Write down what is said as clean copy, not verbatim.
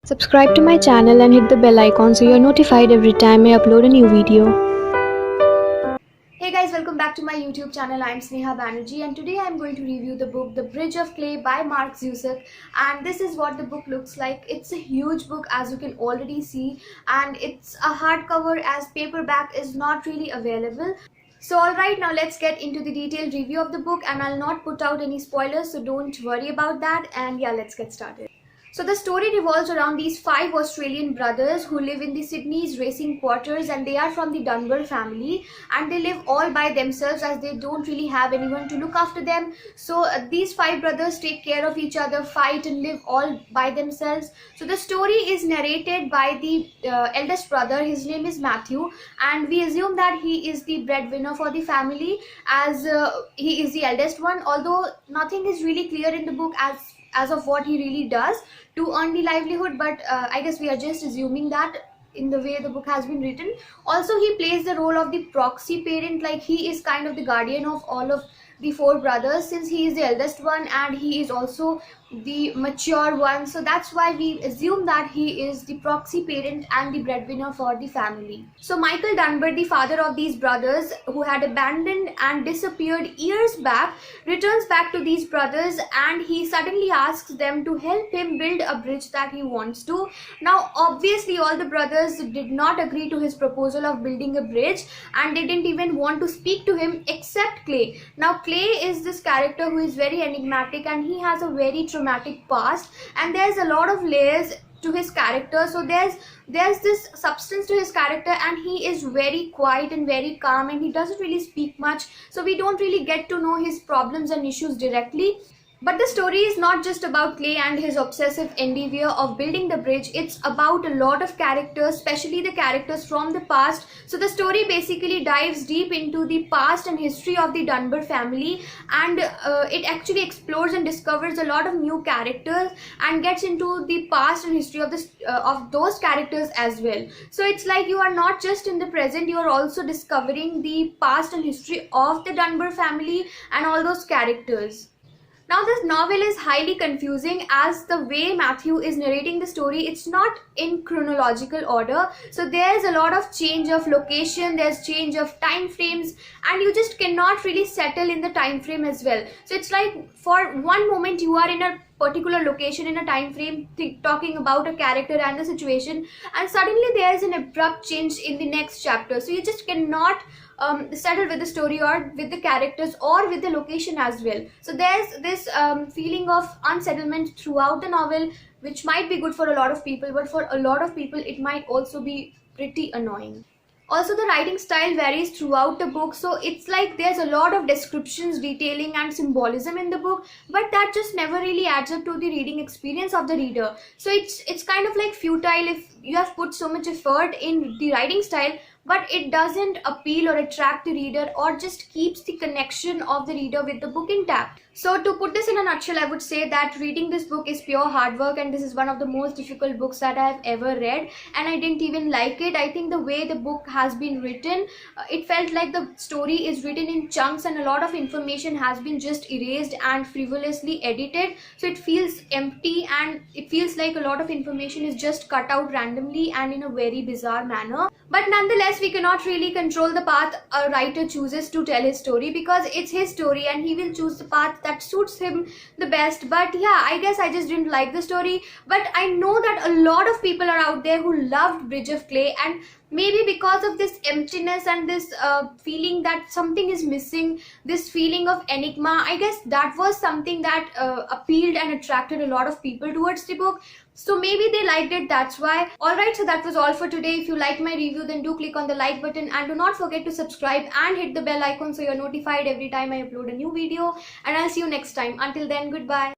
Subscribe to my channel and hit the bell icon so you're notified every time I upload a new video. Hey guys, welcome back to my YouTube channel. I'm Sneha Banerjee and today I'm going to review the book The Bridge of Clay by Mark Zusak, and this is what the book looks like. It's a huge book, as you can already see, and it's a hardcover as paperback is not really available. So alright, now let's get into the detailed review of the book, and I'll not put out any spoilers, so don't worry about that. And yeah, let's get started. So the story revolves around these 5 Australian brothers who live in the Sydney's racing quarters, and they are from the Dunbar family, and they live all by themselves as they don't really have anyone to look after them. So these 5 brothers take care of each other, fight and live all by themselves. So the story is narrated by the eldest brother. His name is Matthew, and we assume that he is the breadwinner for the family as he is the eldest one, although nothing is really clear in the book as of what he really does to earn the livelihood, but I guess we are just assuming that in the way the book has been written. Also, he plays the role of the proxy parent, like he is kind of the guardian of all of the 4 brothers, since he is the eldest one and he is also the mature one. So that's why we assume that he is the proxy parent and the breadwinner for the family. So Michael Dunbar, the father of these brothers who had abandoned and disappeared years back, returns back to these brothers, and he suddenly asks them to help him build a bridge that he wants to. Now obviously all the brothers did not agree to his proposal of building a bridge, and they didn't even want to speak to him except Clay. Now Clay is this character who is very enigmatic, and he has a very traumatic past, and there's a lot of layers to his character. So there's this substance to his character, and he is very quiet and very calm, and he doesn't really speak much, so we don't really get to know his problems and issues directly. But the story is not just about Clay and his obsessive endeavor of building the bridge. It's about a lot of characters, especially the characters from the past. So the story basically dives deep into the past and history of the Dunbar family, and it actually explores and discovers a lot of new characters and gets into the past and history of this of those characters as well. So it's like you are not just in the present, you are also discovering the past and history of the Dunbar family and all those characters. Now this novel is highly confusing, as the way Matthew is narrating the story, it's not in chronological order. So there's a lot of change of location, there's change of time frames, and you just cannot really settle in the time frame as well. So it's like for one moment you are in a particular location in a time frame talking about a character and a situation, and suddenly there is an abrupt change in the next chapter. So you just cannot settle with the story or with the characters or with the location as well. So there's this feeling of unsettlement throughout the novel, which might be good for a lot of people, but for a lot of people it might also be pretty annoying. Also, the writing style varies throughout the book, so it's like there's a lot of descriptions, detailing and symbolism in the book, but that just never really adds up to the reading experience of the reader. So it's kind of like futile if you have put so much effort in the writing style, but it doesn't appeal or attract the reader or just keeps the connection of the reader with the book intact. So to put this in a nutshell, I would say that reading this book is pure hard work, and this is one of the most difficult books that I have ever read, and I didn't even like it. I think the way the book has been written, it felt like the story is written in chunks, and a lot of information has been just erased and frivolously edited. So it feels empty, and it feels like a lot of information is just cut out randomly and in a very bizarre manner. But nonetheless, we cannot really control the path a writer chooses to tell his story, because it's his story and he will choose the path that suits him the best. But yeah, I guess I just didn't like the story, but I know that a lot of people are out there who loved Bridge of Clay, and maybe because of this emptiness and this feeling that something is missing, this feeling of enigma, I guess that was something that appealed and attracted a lot of people towards the book. So maybe they liked it, that's why. Alright, so that was all for today. If you like my review, then do click on the like button, and do not forget to subscribe and hit the bell icon so you're notified every time I upload a new video, and I'll see you next time. Until then, goodbye.